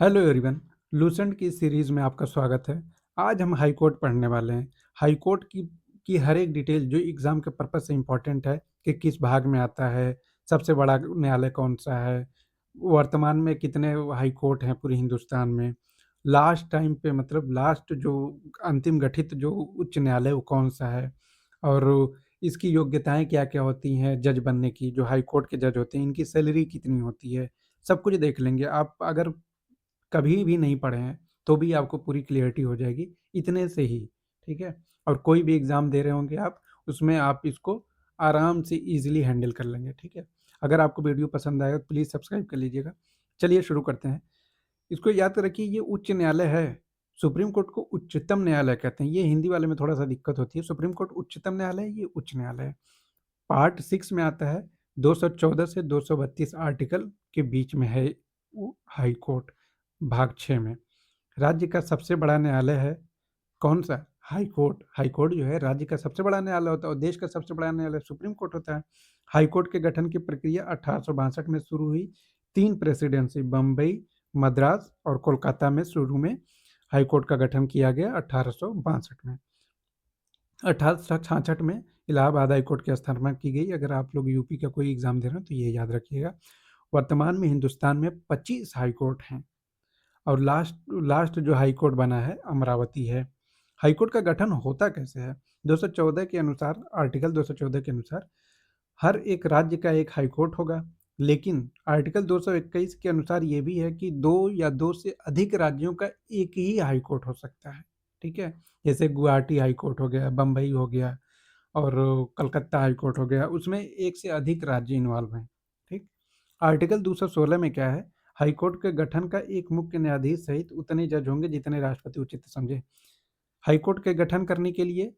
Hello everyone, Lucent की series में आपका स्वागत है। आज हम हाई कोर्ट पढ़ने वाले हैं। हाई कोर्ट की हर एक डिटेल जो एग्ज़ाम के पर्पज़ से इम्पोर्टेंट है कि किस भाग में आता है, सबसे बड़ा न्यायालय कौन-सा है, वर्तमान में कितने हाई कोर्ट हैं पूरे हिंदुस्तान में, लास्ट टाइम पे मतलब लास्ट जो अंतिम गठित जो उच्च न्यायालय वो कौन-सा है और इसकी योग्यताएँ क्या-क्या होती हैं जज बनने की, जो हाई कोर्ट के जज होते हैं, इनकी सैलरी कितनी होती है, सब कुछ देख लेंगे। आप अगर कभी भी नहीं पढ़े हैं, तो भी आपको पूरी क्लैरिटी हो जाएगी, इतने से ही, ठीक है? और कोई भी एग्ज़ाम दे रहे होंगे आप, उसमें आप इसको आराम से ईज़िली हैंडल कर लेंगे, ठीक है? अगर आपको वीडियो पसंद आए तो प्लीज़ सब्सक्राइब कर लीजिएगा। चलिए शुरू करते हैं। इसको याद रखिए ये उच्च न्यायालय है, सुप्रीम कोर्ट को उच्चतम न्यायालय कहते हैं, ये हिंदी वाले में थोड़ा-सा दिक्कत होती है, सुप्रीम कोर्ट उच्चतम न्यायालय है, ये उच्च न्यायालय है। पार्ट 6 में आता है 214 से 232 आर्टिकल के बीच में है वो हाई कोर्ट, भाग 6 में। राज्य का सबसे बड़ा न्यायालय है कौन-सा? High court. हाई कोर्ट जो है राज्य का सबसे बड़ा न्यायालय होता है और देश का सबसे बड़ा न्यायालय सुप्रीम कोर्ट होता है। हाई कोर्ट के गठन की प्रक्रिया 1862 में शुरू हुई। 3 प्रेसिडेंसी बम्बई, मद्रास और कोलकाता में शुरू में हाई कोर्ट का गठन किया गया 1862 में। 1866 में इलाहाबाद हाई कोर्ट की स्थापना की गई। अगर आप लोग यूपी का कोई एग्ज़ाम दे रहे हो तो ये याद रखिएगा। वर्तमान में हिंदुस्तान में 25 हाई कोर्ट हैं। और लास्ट लास्ट जो हाई कोर्ट बना है अमरावती है। हाई कोर्ट का गठन होता कैसे है? 214 के अनुसार आर्टिकल 214 के अनुसार हर एक राज्य का एक हाई कोर्ट होगा, लेकिन आर्टिकल 221 के अनुसार ये भी है कि 2 या 2 से अधिक राज्यों का एक ही हाई कोर्ट हो सकता है, ठीक है? जैसे गुवाहाटी हाई कोर्ट हो गया, बम्बई हो गया और कलकत्ता हाई कोर्ट हो गया, उसमें एक से अधिक राज्य इन्वॉल्व हैं, ठीक? आर्टिकल 216 में क्या है? हाई कोर्ट के गठन का एक मुख्य न्यायाधीश सहित उतने जज होंगे जितने राष्ट्रपति उचित समझे। हाई कोर्ट के गठन करने के लिए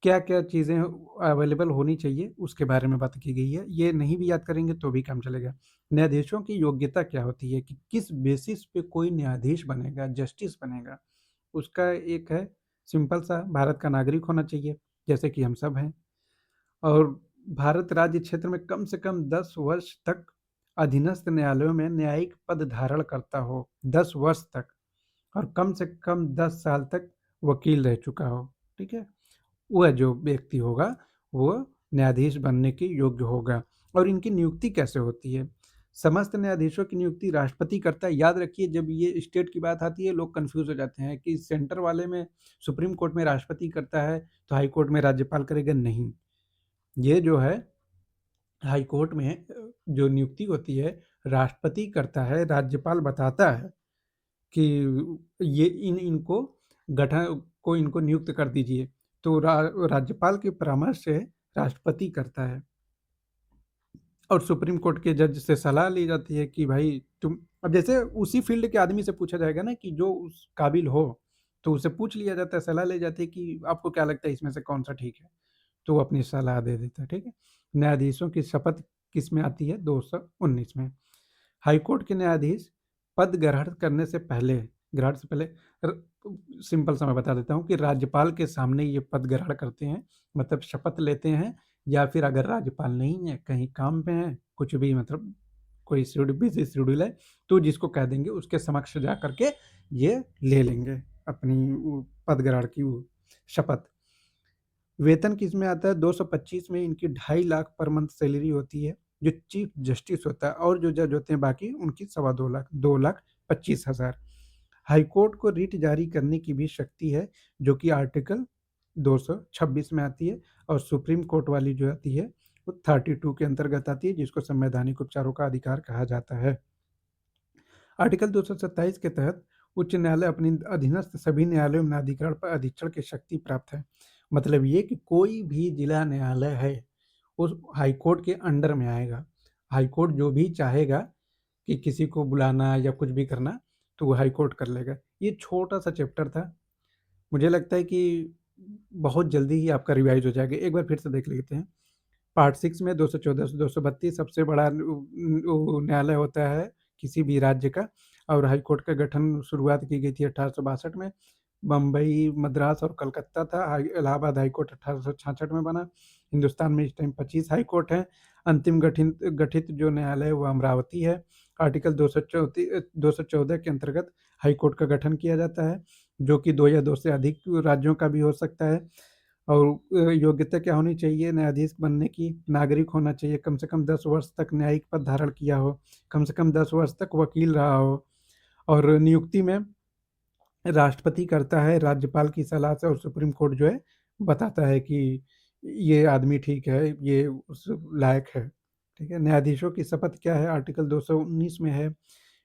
क्या-क्या चीज़ें अवेलेबल होनी चाहिए, उसके बारे में बात की गई है। ये नहीं भी याद करेंगे तो भी काम चलेगा। न्यायाधीशों की योग्यता क्या होती है कि किस बेसिस पे कोई न्यायाधीश बनेगा, जस्टिस बनेगा? उसका एक है सिंपल सा भारत का नागरिक होना चाहिए, जैसे कि हम सब हैं। और भारत राज्य क्षेत्र में कम से कम 10 वर्ष तक अधीनस्थ न्यायालयों में न्यायिक पद धारण करता हो, 10 वर्ष तक और कम से कम 10 साल तक वकील रह चुका हो, ठीक है? वह जो व्यक्ति होगा, वो न्यायाधीश बनने के योग्य होगा। और इनकी नियुक्ति कैसे होती है? समस्त न्यायाधीशों की नियुक्ति राष्ट्रपति करता है। याद रखिए जब ये स्टेट की बात आती है, लोग कन्फ्यूज़ हो जाते हैं कि सेंटर वाले में सुप्रीम कोर्ट में राष्ट्रपति करता है, तो हाई कोर्ट में राज्यपाल करेगा, नहीं। ये जो है हाई कोर्ट में जो नियुक्ति होती है, राष्ट्रपति करता है, राज्यपाल बताता है कि ये इनको इनको नियुक्त कर दीजिए। तो राज्यपाल के परामर्श से राष्ट्रपति करता है और सुप्रीम कोर्ट के जज से सलाह ली जाती है कि भाई तुम अब जैसे उसी फील्ड के आदमी से पूछा जाएगा ना कि जो उस काबिल हो, तो उससे पूछ लिया जाता है, सलाह ली जाती है कि आपको क्या लगता है इसमें से कौन-सा ठीक है? तो वो अपनी सलाह दे देता है, ठीक है? न्यायाधीशों की शपथ किसमें आती है? 219 में। हाई कोर्ट के न्यायाधीश पद ग्रहण से पहले र सिंपल सा मैं बता देता हूँ कि राज्यपाल के सामने ये पद ग्रहण करते हैं, मतलब शपथ लेते हैं या फिर अगर राज्यपाल नहीं है, कहीं काम पे हैं, कुछ भी मतलब कोई बिज़ी शेड्यूल है, तो जिसको कह देंगे उसके समक्ष जा कर के ये ले लेंगे अपनी वो पद ग्रहण की वो शपथ। वेतन किसमें आता है? 225 में इनकी 2.5 लाख पर मंथ सैलरी होती है, जो चीफ जस्टिस होता है और जो जज होते हैं बाकी उनकी सवा 2 लाख, 2,25,000। हाई कोर्ट को रिट जारी करने की भी शक्ति है, जो कि आर्टिकल 226 में आती है और सुप्रीम कोर्ट वाली जो आती है, वो 32 के अंतर्गत आती है, जिसको संवैधानिक उपचारों का अधिकार कहा जाता है। आर्टिकल 227 के तहत उच्च न्यायालय अपनी अधीनस्थ सभी न्यायालयों में न्यायाधिकरण पर अधीक्षण की शक्ति प्राप्त है। मतलब ये कि कोई भी जिला न्यायालय है, उस हाई कोर्ट के अंडर में आएगा। हाई कोर्ट जो भी चाहेगा कि किसी को बुलाना या कुछ भी करना, तो वो हाई कोर्ट कर लेगा। ये छोटा-सा चैप्टर था। मुझे लगता है कि बहुत जल्दी ही आपका रिवाइज़ हो जाएगा। एक बार फिर से देख लेते हैं। पार्ट 6 में 214 से 232 सबसे बड़ा न्यायालय होता है किसी भी राज्य का और हाई कोर्ट का गठन शुरुआत की गई थी 1862 में। बम्बई, मद्रास और कलकत्ता था। इलाहाबाद हाई कोर्ट 1866 में बना। हिंदुस्तान में इस टाइम 25 हाई कोर्ट हैं। अंतिम गठित गठित जो न्यायालय है वो अमरावती है आर्टिकल 214 के अंतर्गत हाई कोर्ट का गठन किया जाता है, जो कि 2 या 2 से अधिक राज्यों का भी हो सकता है। और योग्यता क्या होनी चाहिए न्यायाधीश बनने की? नागरिक होना चाहिए, कम से कम 10 वर्ष तक न्यायिक पद धारण किया हो, कम से कम 10 वर्ष तक वकील रहा हो, और नियुक्ति में राष्ट्रपति करता है राज्यपाल की सलाह से, और सुप्रीम कोर्ट जो है बताता है कि ये आदमी ठीक है, ये उस लायक है। ठीक है? न्यायाधीशों की शपथ क्या है? आर्टिकल 219 में है।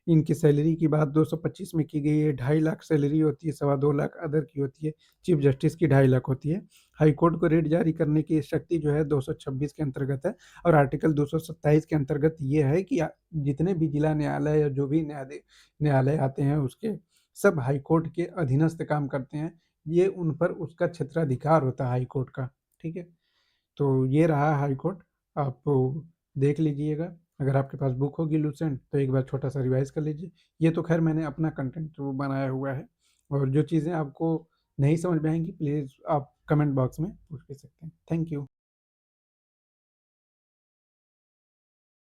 इनकी सैलरी की बात 225 में की गई है। 2.5 लाख सैलरी होती है, 2.25 लाख अदर की होती है। चीफ जस्टिस की 2.5 लाख होती है। हाई कोर्ट को रेट जारी करने की शक्ति जो है 226 के अंतर्गत है, और आर्टिकल 227 के अंतर्गत ये है कि जितने भी जिला न्यायालय या जो भी न्यायालय आते हैं उसके सब हाई कोर्ट के अधीनस्थ काम करते हैं। ये उन पर उसका क्षेत्राधिकार होता है हाई कोर्ट का। ठीक है? तो ये रहा हाई कोर्ट, आप देख लीजिएगा। अगर आपके पास बुक होगी लूसेंट तो एक बार छोटा सा रिवाइज कर लीजिए। ये तो खैर मैंने अपना कंटेंट वो बनाया हुआ है, और जो चीज़ें आपको नहीं समझ में आएंगी प्लीज़ आप कमेंट बॉक्स में पूछ भी सकते हैं। Thank you.